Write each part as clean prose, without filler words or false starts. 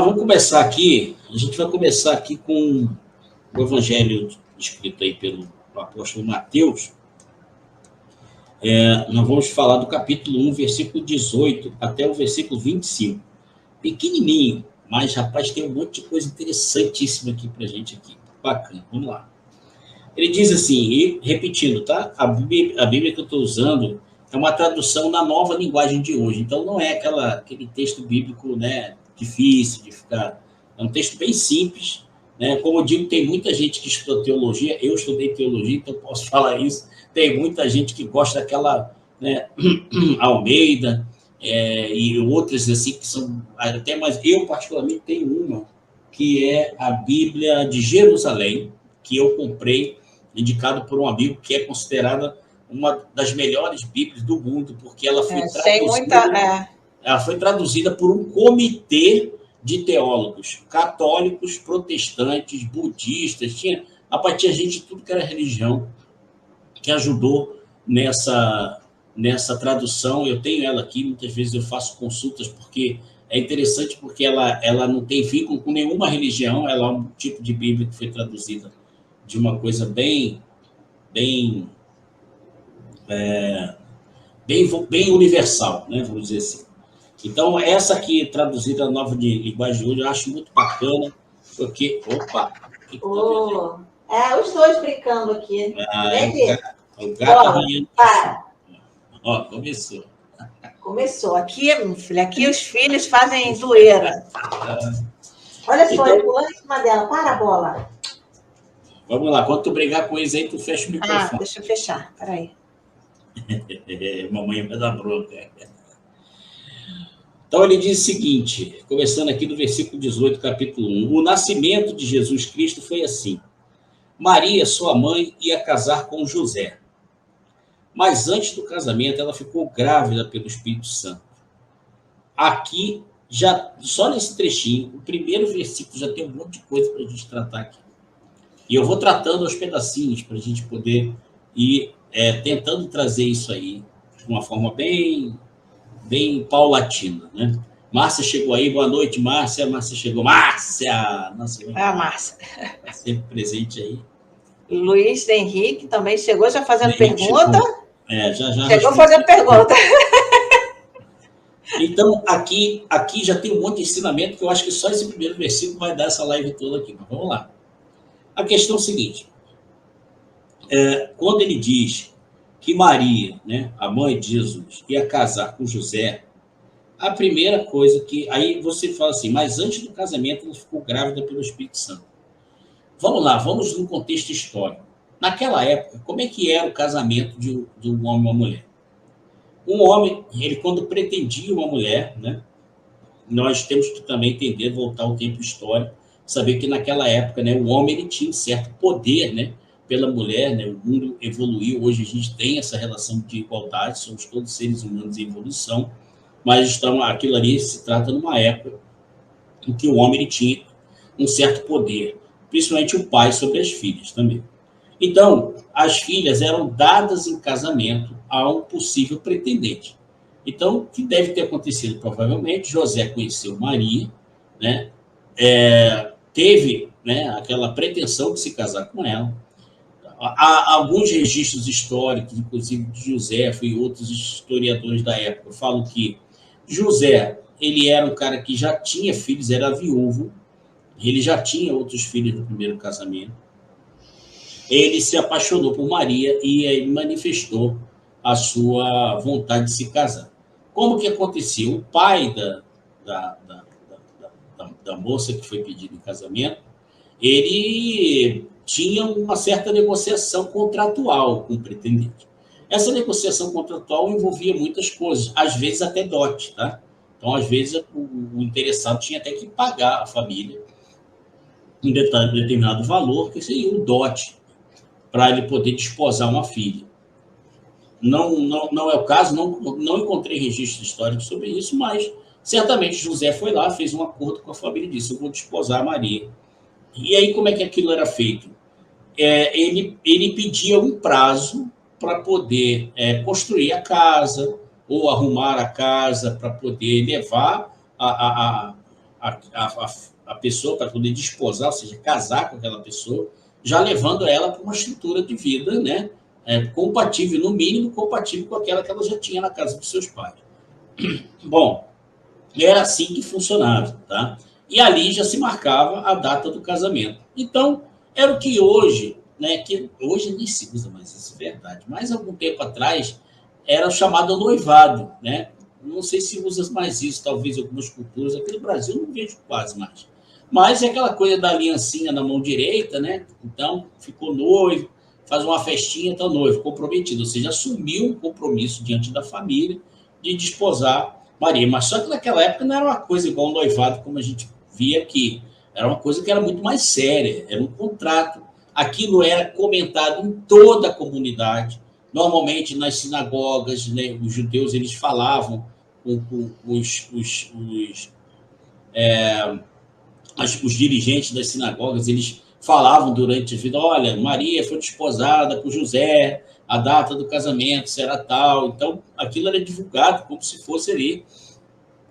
vamos começar aqui. A gente vai começar aqui com o evangelho escrito aí pelo apóstolo Mateus. Nós vamos falar do capítulo 1, versículo 18 até o versículo 25. Pequenininho, mas, rapaz, tem um monte de coisa interessantíssima aqui para a gente aqui. Bacana, vamos lá. Ele diz assim, e repetindo, tá? A Bíblia que eu estou usando é uma tradução na nova linguagem de hoje. Então, não é aquele texto bíblico, né, difícil de ficar... É um texto bem simples, né? Como eu digo, tem muita gente que estuda teologia. Eu estudei teologia, então posso falar isso. Tem muita gente que gosta daquela, né, Almeida, e outras assim que são até mais... Eu, particularmente, tenho uma, que é a Bíblia de Jerusalém, que eu comprei, indicado por um amigo, que é considerada uma das melhores Bíblias do mundo, porque ela foi ela foi traduzida por um comitê de teólogos católicos, protestantes, budistas, tinha gente de tudo que era religião, que ajudou nessa tradução. Eu tenho ela aqui, muitas vezes eu faço consultas, porque é interessante, porque ela não tem vínculo com nenhuma religião, ela é um tipo de Bíblia que foi traduzida de uma coisa bem universal, né, vamos dizer assim. Então, essa aqui, traduzida na nova linguagem de hoje, eu acho muito bacana, porque... Opa! Os dois brincando aqui. O gato arranhando. Ó, começou. Aqui, meu filho, aqui os filhos fazem zoeira. Olha só, ele pulando em cima dela. Para a bola. Vamos lá, quando tu brigar com eles aí, tu fecha o microfone. Deixa eu fechar, peraí. Mamãe vai dar bronca. Então, ele diz o seguinte, começando aqui do versículo 18, capítulo 1. O nascimento de Jesus Cristo foi assim. Maria, sua mãe, ia casar com José. Mas antes do casamento, ela ficou grávida pelo Espírito Santo. Aqui, só nesse trechinho, o primeiro versículo já tem um monte de coisa para a gente tratar aqui. E eu vou tratando aos pedacinhos para a gente poder ir tentando trazer isso aí de uma forma bem paulatina, né? Márcia chegou aí, boa noite, Márcia. Márcia chegou. Márcia! Nossa, Márcia. Está sempre presente aí. Luiz Henrique também chegou já fazendo pergunta. Já chegou fazendo pergunta. Então, aqui já tem um monte de ensinamento que eu acho que só esse primeiro versículo vai dar essa live toda aqui. Mas vamos lá. A questão é a seguinte. Quando ele diz que Maria, né, a mãe de Jesus, ia casar com José, a primeira coisa que... Aí você fala assim, mas antes do casamento ela ficou grávida pelo Espírito Santo. Vamos lá, vamos no contexto histórico. Naquela época, como é que era o casamento de um homem e uma mulher? Um homem, ele quando pretendia uma mulher, né, nós temos que também entender, voltar ao tempo histórico, saber que naquela época, né, o homem ele tinha um certo poder, né, pela mulher, né, o mundo evoluiu, hoje a gente tem essa relação de igualdade, somos todos seres humanos em evolução, mas aquilo ali se trata numa época em que o homem ele tinha um certo poder, principalmente o pai sobre as filhas também. Então, as filhas eram dadas em casamento a um possível pretendente. Então, o que deve ter acontecido? Provavelmente, José conheceu Maria, né? Teve, né, aquela pretensão de se casar com ela. Há alguns registros históricos, inclusive de José e outros historiadores da época, falam que José, ele era um cara que já tinha filhos, era viúvo, ele já tinha outros filhos do primeiro casamento. Ele se apaixonou por Maria e ele manifestou a sua vontade de se casar. Como que aconteceu? O pai da moça que foi pedida em casamento, ele tinha uma certa negociação contratual com o pretendente. Essa negociação contratual envolvia muitas coisas, às vezes até dote, tá? Então, às vezes, o interessado tinha até que pagar a família um determinado valor, que seria o dote, para ele poder desposar uma filha. Não é o caso, não encontrei registros históricos sobre isso, mas certamente José foi lá, fez um acordo com a família e disse, eu vou desposar a Maria. E aí, como é que aquilo era feito? Ele pedia um prazo para poder construir a casa, ou arrumar a casa, para poder levar a pessoa para poder desposar, ou seja, casar com aquela pessoa, já levando ela para uma estrutura de vida, né, compatível, no mínimo compatível com aquela que ela já tinha na casa dos seus pais. Bom, era assim que funcionava, tá? E ali já se marcava a data do casamento. Então, era o que hoje, né, que hoje nem se usa mais isso, é verdade, mas algum tempo atrás era o chamado noivado, né? Não sei se usa mais isso, talvez em algumas culturas, aqui no Brasil eu não vejo quase mais. Mas é aquela coisa da aliancinha na mão direita, né? Então, ficou noivo, faz uma festinha, tá noivo, comprometido, ou seja, assumiu um compromisso diante da família de desposar Maria. Mas só que naquela época não era uma coisa igual um noivado, como a gente via aqui. Era uma coisa que era muito mais séria, era um contrato. Aquilo era comentado em toda a comunidade. Normalmente nas sinagogas, né, os judeus eles falavam com os dirigentes das sinagogas, eles falavam durante a vida, olha, Maria foi desposada por José, a data do casamento será tal. Então, aquilo era divulgado como se fosse ali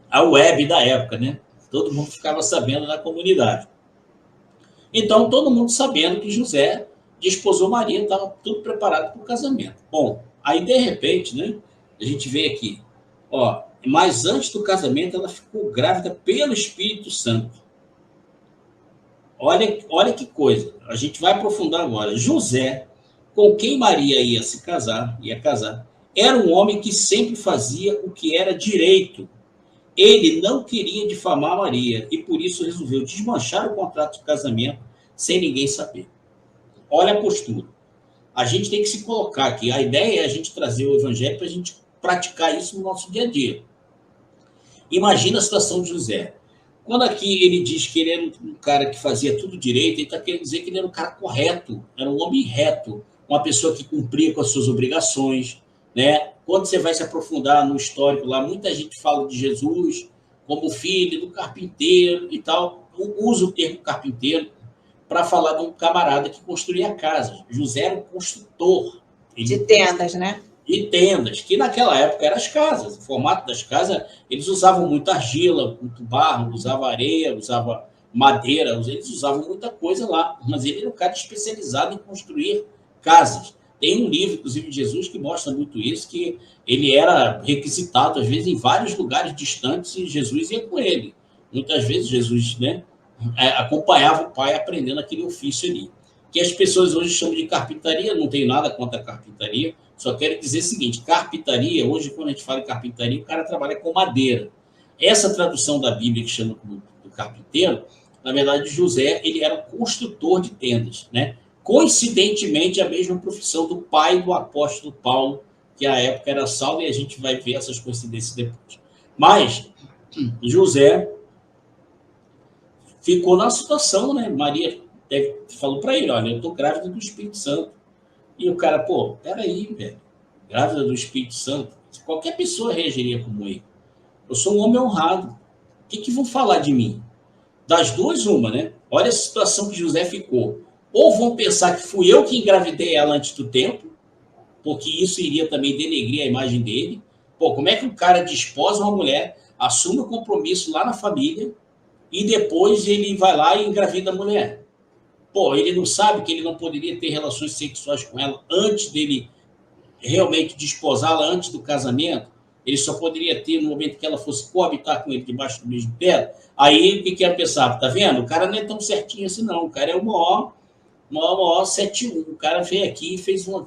a web da época, né? Todo mundo ficava sabendo na comunidade. Então, todo mundo sabendo que José desposou Maria, estava tudo preparado para o casamento. Bom, aí, de repente, né, a gente vê aqui, ó, mas antes do casamento, ela ficou grávida pelo Espírito Santo. Olha que coisa. A gente vai aprofundar agora. José, com quem Maria ia casar, era um homem que sempre fazia o que era direito. Ele não queria difamar Maria e por isso resolveu desmanchar o contrato de casamento sem ninguém saber. Olha a postura. A gente tem que se colocar aqui. A ideia é a gente trazer o evangelho para a gente praticar isso no nosso dia a dia. Imagina a situação de José. Quando aqui ele diz que ele era um cara que fazia tudo direito, ele está querendo dizer que ele era um cara correto, era um homem reto, uma pessoa que cumpria com as suas obrigações, né? Quando você vai se aprofundar no histórico lá, muita gente fala de Jesus como filho do carpinteiro e tal, usa o termo carpinteiro para falar de um camarada que construía casas. José era um construtor. De tendas, né? E tendas, que naquela época eram as casas. O formato das casas, eles usavam muita argila, muito barro, usavam areia, usavam madeira, eles usavam muita coisa lá. Mas ele era um cara especializado em construir casas. Tem um livro, inclusive, de Jesus, que mostra muito isso, que ele era requisitado, às vezes, em vários lugares distantes, e Jesus ia com ele. Muitas vezes, Jesus, né, acompanhava o pai aprendendo aquele ofício ali. Que as pessoas hoje chamam de carpintaria, não tenho nada contra a carpintaria, só quero dizer o seguinte, carpintaria, hoje quando a gente fala em carpintaria, o cara trabalha com madeira. Essa tradução da Bíblia que chama do carpinteiro, na verdade, José, ele era um construtor de tendas, né? Coincidentemente, a mesma profissão do pai do apóstolo Paulo, que à época era Saulo, e a gente vai ver essas coincidências depois. Mas, José ficou na situação, né? Maria falou para ele, olha, eu estou grávida do Espírito Santo. E o cara, pô, peraí, velho, grávida do Espírito Santo, qualquer pessoa reagiria como ele. Eu sou um homem honrado. O que vão falar de mim? Das duas, uma, né? Olha a situação que José ficou. Ou vão pensar que fui eu que engravidei ela antes do tempo, porque isso iria também denegrir a imagem dele. Pô, como é que o cara desposa uma mulher, assume o compromisso lá na família, e depois ele vai lá e engravida a mulher? Pô, ele não sabe que ele não poderia ter relações sexuais com ela antes dele realmente desposá-la, antes do casamento? Ele só poderia ter no momento que ela fosse coabitar com ele debaixo do mesmo teto. Aí, o que ia pensar? Tá vendo? O cara não é tão certinho assim, não. O cara é o maior 7-1. O cara veio aqui e fez um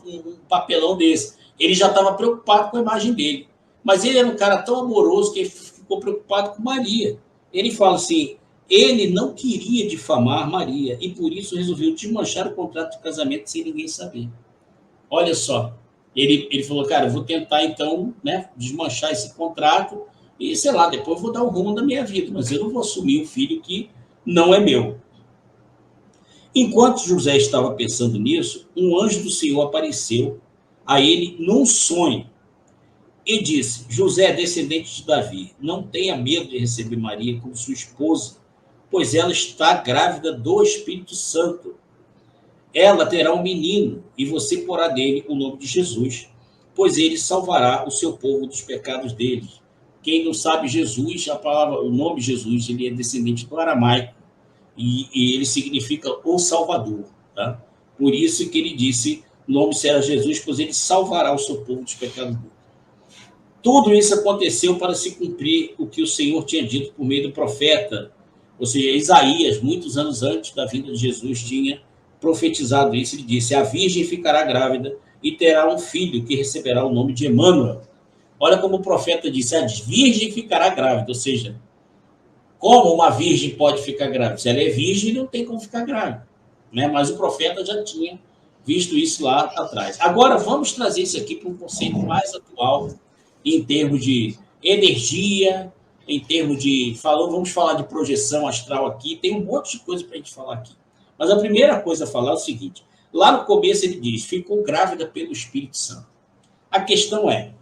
papelão desse. Ele já estava preocupado com a imagem dele. Mas ele era um cara tão amoroso que ele ficou preocupado com Maria. Ele fala assim, ele não queria difamar Maria e por isso resolveu desmanchar o contrato de casamento sem ninguém saber. Olha só, ele falou, cara, eu vou tentar então, né, desmanchar esse contrato e, sei lá, depois eu vou dar o rumo da minha vida, mas eu não vou assumir um filho que não é meu. Enquanto José estava pensando nisso, um anjo do Senhor apareceu a ele num sonho e disse, José, descendente de Davi, não tenha medo de receber Maria como sua esposa, pois ela está grávida do Espírito Santo. Ela terá um menino, e você porá dele o nome de Jesus, pois ele salvará o seu povo dos pecados deles. Quem não sabe, Jesus, o nome Jesus, ele é descendente do aramaico e ele significa o Salvador, tá? Por isso que ele disse, o nome será Jesus, pois ele salvará o seu povo dos pecados. Tudo isso aconteceu para se cumprir o que o Senhor tinha dito por meio do profeta, ou seja, Isaías, muitos anos antes da vinda de Jesus, tinha profetizado isso. Ele disse: a virgem ficará grávida e terá um filho que receberá o nome de Emmanuel. Olha como o profeta disse: a virgem ficará grávida, ou seja, como uma virgem pode ficar grávida? Se ela é virgem, não tem como ficar grávida, né? Mas o profeta já tinha visto isso lá atrás. Agora, vamos trazer isso aqui para um conceito mais atual, em termos de energia, em termos de... vamos falar de projeção astral aqui, tem um monte de coisa para a gente falar aqui. Mas a primeira coisa a falar é o seguinte: lá no começo ele diz, ficou grávida pelo Espírito Santo. A questão é,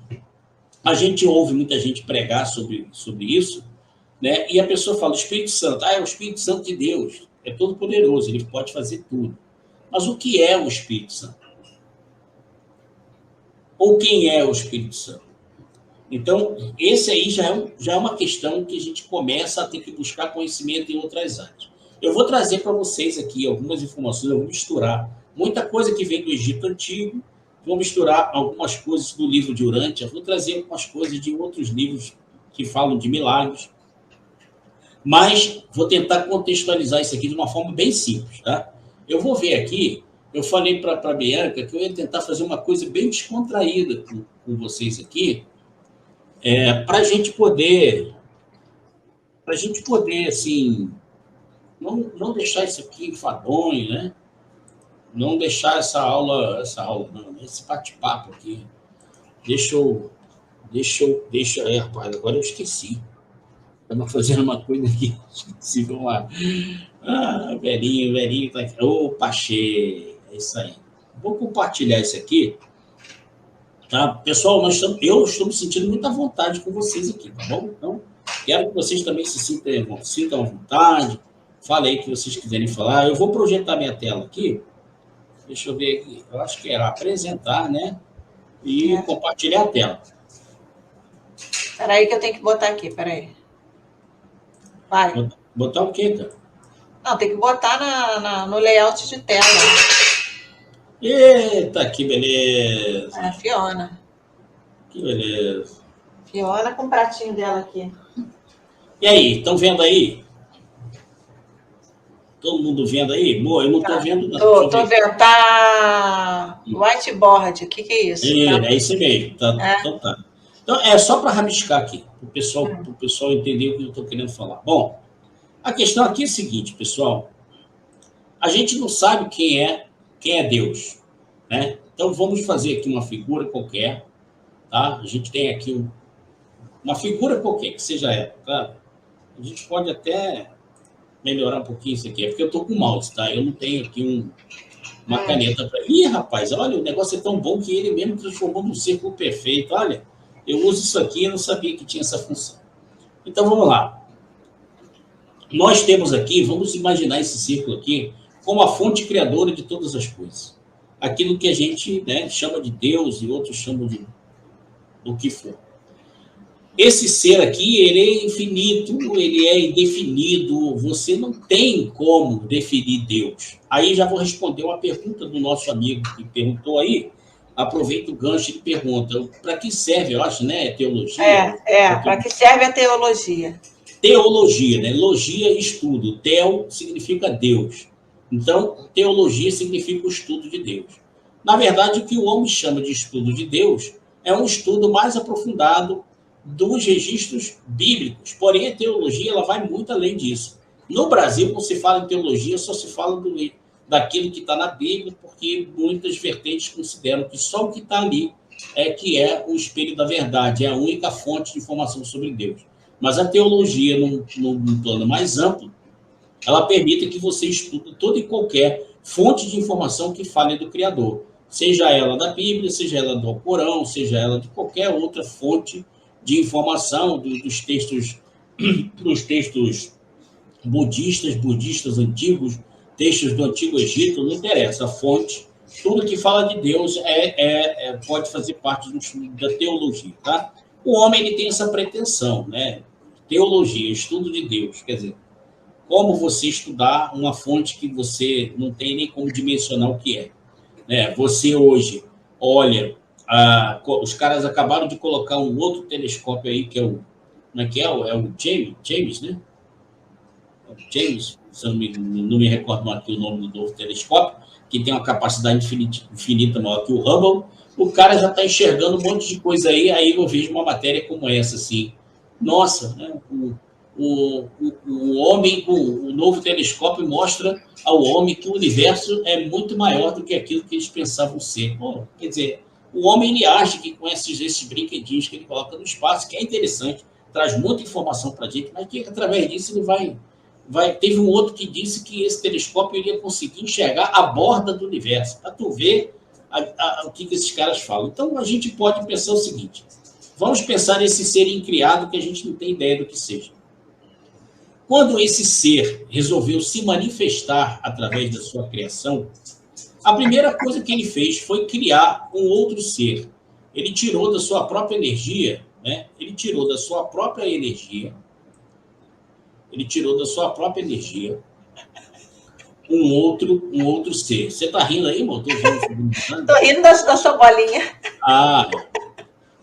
a gente ouve muita gente pregar sobre isso, né? E a pessoa fala, o Espírito Santo, é o Espírito Santo de Deus, é todo poderoso, ele pode fazer tudo. Mas o que é o Espírito Santo? Ou quem é o Espírito Santo? Então, esse aí já é uma questão que a gente começa a ter que buscar conhecimento em outras áreas. Eu vou trazer para vocês aqui algumas informações, eu vou misturar muita coisa que vem do Egito Antigo, vou misturar algumas coisas do livro de Urântia, vou trazer algumas coisas de outros livros que falam de milagres, mas vou tentar contextualizar isso aqui de uma forma bem simples, tá? Eu vou ver aqui, eu falei para a Bianca que eu ia tentar fazer uma coisa bem descontraída com vocês aqui, para a gente poder, assim, não deixar isso aqui enfadonho, né? Não deixar essa aula não, esse bate-papo aqui. Rapaz, agora eu esqueci. Estava fazendo uma coisa aqui, esqueci, vamos lá. Velhinho tá aqui. Opa, achei. É isso aí. Vou compartilhar isso aqui. Tá? Pessoal, eu estou me sentindo muita vontade com vocês aqui, tá bom? Então, quero que vocês também se sintam à vontade. Falem aí o que vocês quiserem falar. Eu vou projetar minha tela aqui. Deixa eu ver aqui. Eu acho que era apresentar, né? E compartilhar a tela. Espera aí que eu tenho que botar aqui, espera aí. Vai. Botar o quê, cara? Não, tem que botar no layout de tela. Eita, que beleza! É, Fiona. Que beleza. Fiona com o pratinho dela aqui. E aí, estão vendo aí? Todo mundo vendo aí? Boa, eu não estou vendo nada. Tô vendo, tá whiteboard. O que é isso? É isso mesmo. Então tá. Então, é só para rabiscar aqui, para o pessoal entender o que eu estou querendo falar. Bom, a questão aqui é a seguinte, pessoal. A gente não sabe quem é Deus, né? Então, vamos fazer aqui uma figura qualquer, tá? A gente tem aqui uma figura qualquer, que seja ela, tá? A gente pode até melhorar um pouquinho isso aqui. É porque eu estou com mouse, tá? Eu não tenho aqui uma caneta para... Ih, rapaz, olha, o negócio é tão bom que ele mesmo transformou num círculo perfeito. Olha, eu uso isso aqui e eu não sabia que tinha essa função. Então, vamos lá. Nós temos aqui, vamos imaginar esse círculo aqui como a fonte criadora de todas as coisas. Aquilo que a gente, né, chama de Deus e outros chamam de do que for. Esse ser aqui, ele é infinito, ele é indefinido, você não tem como definir Deus. Aí já vou responder uma pergunta do nosso amigo que perguntou aí, aproveita o gancho e pergunta, para que serve, eu acho, né, teologia? Para que serve a teologia? Teologia, né, logia, estudo, teo significa Deus, então teologia significa o estudo de Deus. Na verdade, o que o homem chama de estudo de Deus é um estudo mais aprofundado dos registros bíblicos. Porém, a teologia ela vai muito além disso. No Brasil, quando se fala em teologia, só se fala daquilo que está na Bíblia, porque muitas vertentes consideram que só o que está ali que é o espelho da verdade, é a única fonte de informação sobre Deus. Mas a teologia, num plano mais amplo, ela permite que você estude toda e qualquer fonte de informação que fale do Criador. Seja ela da Bíblia, seja ela do Alcorão, seja ela de qualquer outra fonte de informação dos textos budistas antigos, textos do Antigo Egito, não interessa. A fonte, tudo que fala de Deus pode fazer parte do estudo da teologia, tá? O homem ele tem essa pretensão, né? Teologia, estudo de Deus, quer dizer, como você estudar uma fonte que você não tem nem como dimensionar o que é, né? Você hoje olha, os caras acabaram de colocar um outro telescópio aí, que é o, como é que é? É o James, né? James, se eu não me recordo aqui o nome do novo telescópio, que tem uma capacidade infinita maior que o Hubble. O cara já está enxergando um monte de coisa aí eu vejo uma matéria como essa, assim. Nossa, né? O homem, o novo telescópio mostra ao homem que o universo é muito maior do que aquilo que eles pensavam ser. Bom, quer dizer, o homem ele acha que com esses brinquedinhos que ele coloca no espaço, que é interessante, traz muita informação para a gente, mas que através disso ele vai. Teve um outro que disse que esse telescópio iria conseguir enxergar a borda do universo, para tu ver o que esses caras falam. Então, a gente pode pensar o seguinte, vamos pensar nesse ser incriado que a gente não tem ideia do que seja. Quando esse ser resolveu se manifestar através da sua criação, a primeira coisa que ele fez foi criar um outro ser. Ele tirou da sua própria energia, né? Ele tirou da sua própria energia um outro ser. Você está rindo aí, irmão? Estou rindo da sua bolinha.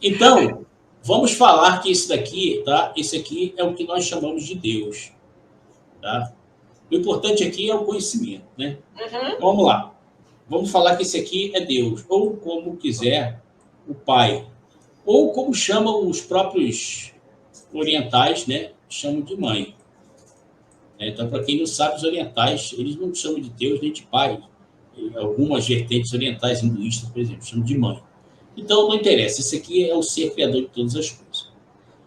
Então, vamos falar que esse daqui, tá? Esse aqui é o que nós chamamos de Deus. Tá? O importante aqui é o conhecimento, né? Uhum. Vamos lá. Vamos falar que esse aqui é Deus, ou como quiser, o Pai. Ou como chamam os próprios orientais, né? Chamam de mãe. Então, para quem não sabe, os orientais, eles não chamam de Deus nem de Pai. Algumas vertentes orientais hinduístas, por exemplo, chamam de mãe. Então, não interessa. Esse aqui é o ser criador de todas as coisas.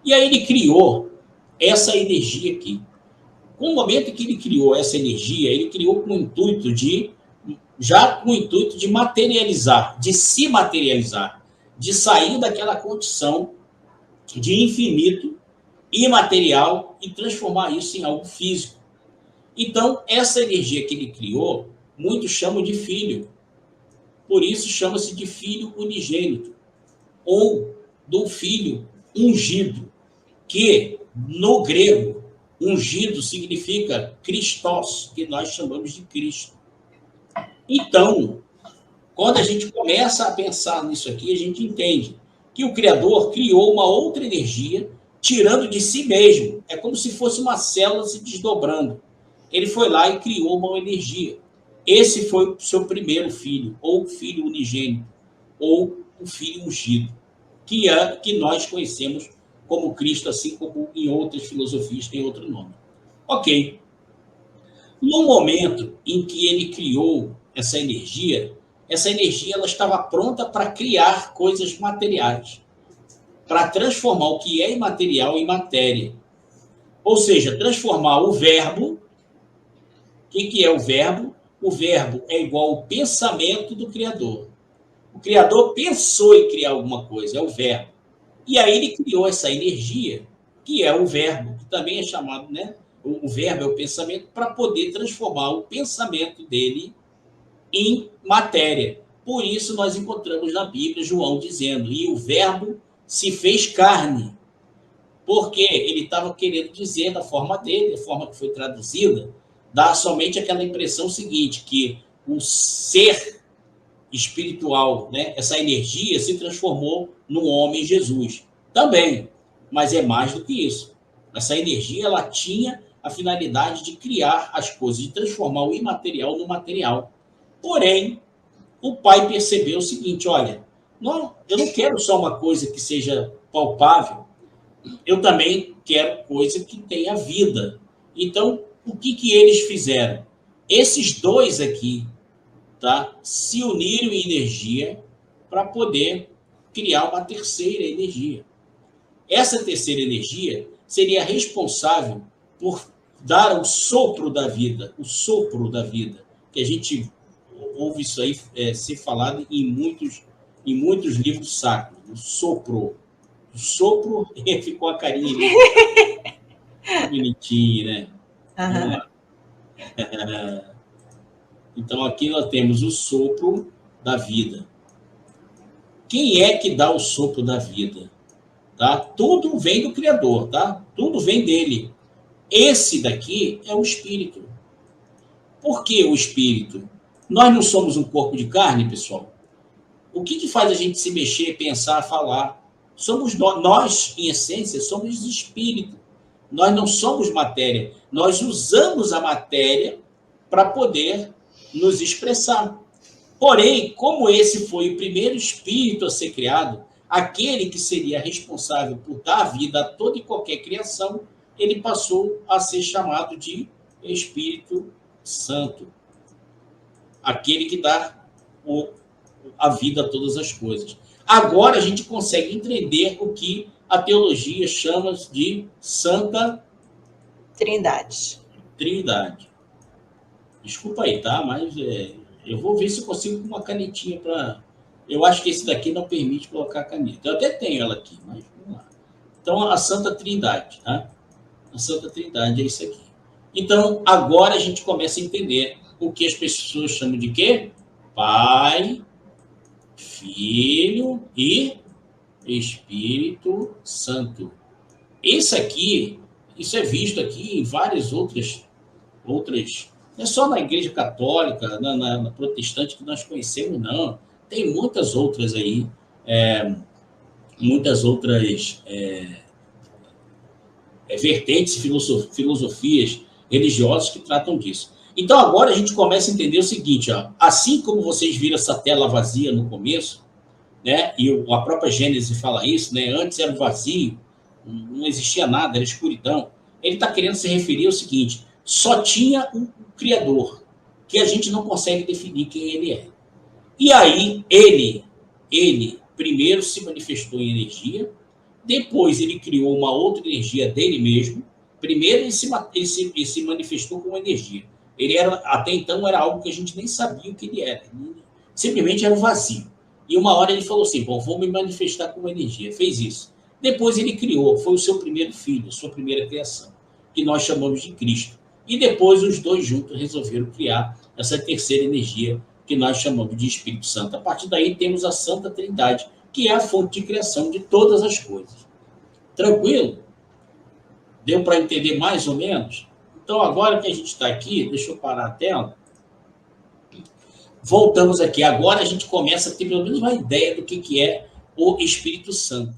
E aí ele criou essa energia aqui. Com o momento que ele criou essa energia, ele criou com o intuito de materializar, de se materializar, de sair daquela condição de infinito, imaterial, e transformar isso em algo físico. Então, essa energia que ele criou, muitos chamam de filho. Por isso chama-se de filho unigênito, ou do filho ungido, que no grego, ungido significa Christos, que nós chamamos de Cristo. Então, quando a gente começa a pensar nisso aqui, a gente entende que o Criador criou uma outra energia, tirando de si mesmo. É como se fosse uma célula se desdobrando. Ele foi lá e criou uma energia. Esse foi o seu primeiro filho, ou filho unigênito, ou o filho ungido, que nós conhecemos como Cristo, assim como em outras filosofias tem outro nome. Ok. No momento em que ele criou essa energia ela estava pronta para criar coisas materiais, para transformar o que é imaterial em matéria. Ou seja, transformar o verbo. O que é o verbo? O verbo é igual ao pensamento do Criador. O Criador pensou em criar alguma coisa, é o verbo. E aí ele criou essa energia, que é o verbo, que também é chamado, né? O verbo é o pensamento, para poder transformar o pensamento dele em matéria. Por isso nós encontramos na Bíblia João dizendo, e o verbo se fez carne. Porque ele estava querendo dizer da forma dele, da forma que foi traduzida, dá somente aquela impressão seguinte, que o ser espiritual, né, essa energia se transformou no homem Jesus. Também, mas é mais do que isso. Essa energia ela tinha a finalidade de criar as coisas, de transformar o imaterial no material. Porém, o pai percebeu o seguinte, olha, eu não quero só uma coisa que seja palpável, eu também quero coisa que tenha vida. Então, o que eles fizeram? Esses dois aqui, tá, se uniram em energia para poder criar uma terceira energia. Essa terceira energia seria responsável por dar o sopro da vida, que a gente ouve isso aí ser falado em muitos livros sacros, o sopro. O sopro, ficou a carinha ali. Bonitinho, né? Uhum. Vamos lá. Então, aqui nós temos o sopro da vida. Quem é que dá o sopro da vida? tá? Tudo vem do Criador, tá? Tudo vem dele. Esse daqui é o Espírito. Por que o Espírito? Nós não somos um corpo de carne, pessoal. O que faz a gente se mexer, pensar, falar? Somos nós, em essência, somos espírito. Nós não somos matéria. Nós usamos a matéria para poder nos expressar. Porém, como esse foi o primeiro espírito a ser criado, aquele que seria responsável por dar vida a toda e qualquer criação, ele passou a ser chamado de Espírito Santo. Aquele que dá a vida a todas as coisas. Agora a gente consegue entender o que a teologia chama de Santa Trindade. Desculpa aí, tá? Mas eu vou ver se eu consigo uma canetinha para... Eu acho que esse daqui não permite colocar a caneta. Eu até tenho ela aqui, mas vamos lá. Então, a Santa Trindade, tá? A Santa Trindade é isso aqui. Então, agora a gente começa a entender o que as pessoas chamam de quê? Pai, Filho e Espírito Santo. Isso é visto aqui em várias outras, não é só na Igreja Católica, na protestante que nós conhecemos, não. Tem muitas outras aí, vertentes, filosofias religiosas que tratam disso. Então, agora a gente começa a entender o seguinte, ó, assim como vocês viram essa tela vazia no começo, né, e a própria Gênesis fala isso, né, antes era vazio, não existia nada, era escuridão. Ele está querendo se referir ao seguinte, só tinha um Criador, que a gente não consegue definir quem ele é. E aí, ele primeiro se manifestou em energia, depois ele criou uma outra energia dele mesmo, primeiro ele se manifestou com energia. Ele era, até então, era algo que a gente nem sabia o que ele era. Simplesmente era um vazio. E uma hora ele falou assim, bom, vou me manifestar com energia. Fez isso. Depois ele criou, foi o seu primeiro filho, sua primeira criação, que nós chamamos de Cristo. E depois os dois juntos resolveram criar essa terceira energia, que nós chamamos de Espírito Santo. A partir daí temos a Santa Trindade, que é a fonte de criação de todas as coisas. Tranquilo? Deu para entender mais ou menos? Então, agora que a gente está aqui, deixa eu parar a tela. Voltamos aqui. Agora a gente começa a ter pelo menos uma ideia do que é o Espírito Santo.